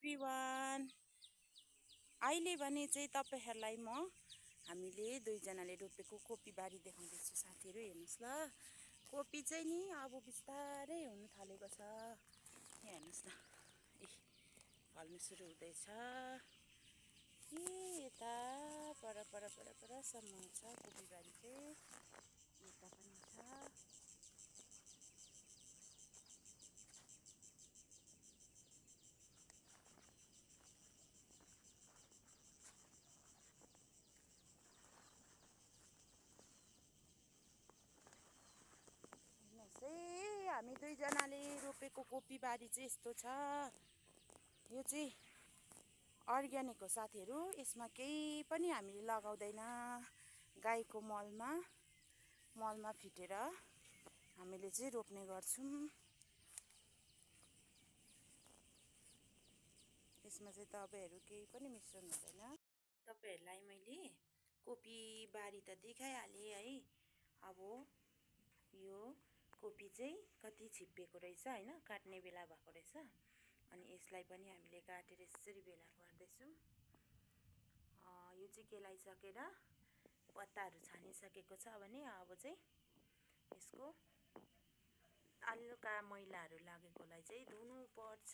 Everyone अहिले भने चाहिँ तपाईहरुलाई म हामीले दुईजनाले रोपेको कोपी बारी देखाउँदैछु साथीहरु हेर्नुस् ल। कोपी चाहिँ नि अब बिस्तारै हुन थालेको छ। हेर्नुस् न, फल्न सुरु हुँदैछ। यता पर सम्म छ कोपी बारी चाहिँ, यता पनि छ। हामी दुईजनाले रोपेको कोपी बारी चाहिँ यस्तो छ। यो चाहिँ अर्ग्यानिक हो साथीहरु। यसमा केही पनि हामीले लगाउँदैन। गाईको मलमा फिटेर हामीले चाहिँ रोप्ने गर्छौं। यसमा चाहिँ दबाईहरु केही पनि मिश्रण हुँदैन। तपाईहरुलाई मैले कोपी बारी त देखाइहाले है। अब यो कोपी चाहिँ कति छिप्पिएको रहेछ हैन, काट्ने बेला भएको रहेछ। अनि यसलाई पनि हामीले काटेर यसरी बेला पार्दैछौं। यो चाहिँ केलाइसकेर पत्ताहरु छानिसकेको छ भने अब चाहिँ यसको हल्का मैलाहरु लागेकोलाई चाहिँ धुनु पर्छ।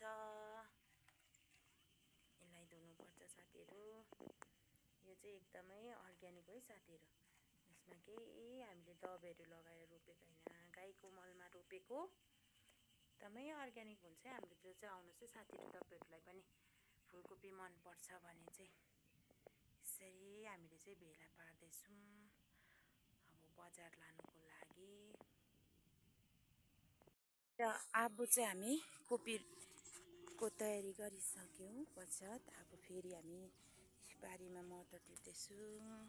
यसलाई धुनु पर्छ साथीहरु। यो चाहिँ एकदमै अर्ग्यानिक हो साथीहरु। यसमा केही हामीले दबाईहरु लगाएर रोपेको हैन। गाईको मलमा रोपेको एकदमै अर्ग्यानिक हुन्छ हाम्रोतिर चाहिँ। आउनुस् है साथीहरु, तपाईहरुलाई पनि फूलकोपी मन पर्छ भने चाहिँ यसरी हामीले चाहिँ भेला पार्दै छौं अब बजार लानुको लागि। र अब चाहिँ हामी कोपीको तयारी गरिसक्यौं पश्चात अब फेरि हामी बारीमा मटर टिप्दैछौं।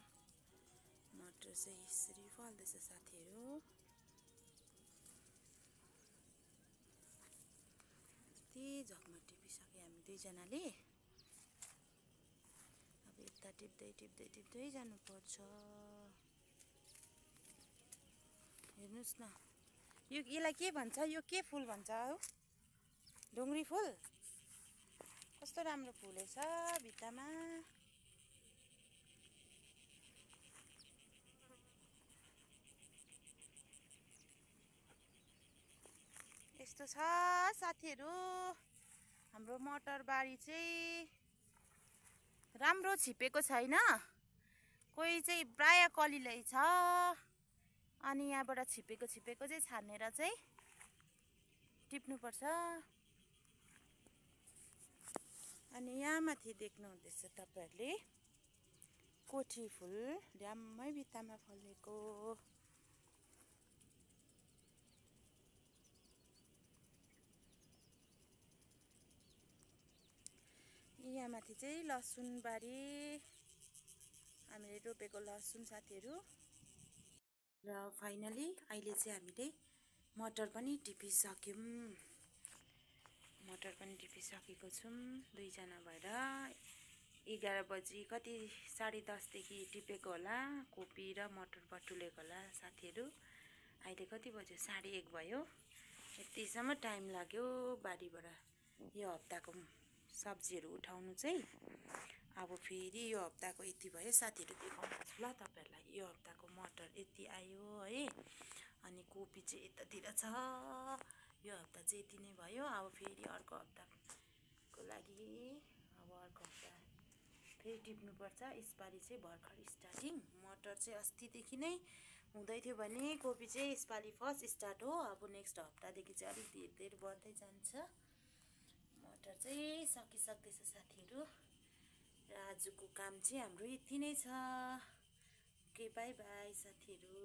मटर चाहिँ यसरी फल्दैछ साथीहरु। यति झगमा टिपिसके हामी दुईजनाले। अब यता टिप्दै जानुपर्छ। हेर्नुस् न, यसलाई के भन्छ? यो के फूल भन्छ हो? ढुङ्ग्री फूल। कस्तो राम्रो फुलेछ भित्तामा। यस्तो छ साथीहरु हाम्रो मटर बारी चाहिँ। राम्रो छिपेको छैन, कोही चाहिँ प्राय कलिलै छ। अनि यहाँबाट छिपेको चाहिँ छानेर चाहिँ टिप्नु पर्छ। अनि यहाँ माथि देख्नु हुँदैछ तपाईहरुले कोठी फूल ड्याम्मै भित्तामा फलेको। यहाँ माथि चाहिँ लसुन बारी हामीले रोपेको लसुन साथीहरु। र फाइनली अहिले चाहिँ हामीले मटर पनि टिपिसक्यौं। मटर पनि टिपिसकेको छौं दुईजना भएर। 11 बजी कति 10:30 देखि टिपेको होला। कोपी र मटर बटुलेको होला साथीहरु। अहिले कति बज्यो? 1:30 भयो। यतिसम्म टाइम लाग्यो बारीबाट यो हप्ताको सब्जीहरु उठाउनु चाहिँ। अब फेरि यो हप्ताको यति भयो साथीहरु, देखाउँछु ल तपाईहरुलाई। यो हप्ताको मटर यति आयो है। अनि कोपी चाहिँ यतातिर छ। यो हप्ता चाहिँ यति नै भयो। अब फेरि अर्को हप्ताको लागि अब अर्को हप्ता फेरि टिप्नु पर्छ। यसपालि चाहिँ भर्खर स्टार्टिङ। मटर चाहिँ अस्तिदेखि नै हुँदै थियो भने कोपी चाहिँ यसपालि फर्स्ट स्टार्ट हो। अब नेक्स्ट हप्तादेखि चाहिँ अलिक धीरे धीरे बढ्दै जान्छ। मटर चाहिँ सकिसक्दैछ साथीहरु। र आजको काम चाहिँ हाम्रो यति नै छ। ओके, बाइ बाइ साथीहरु।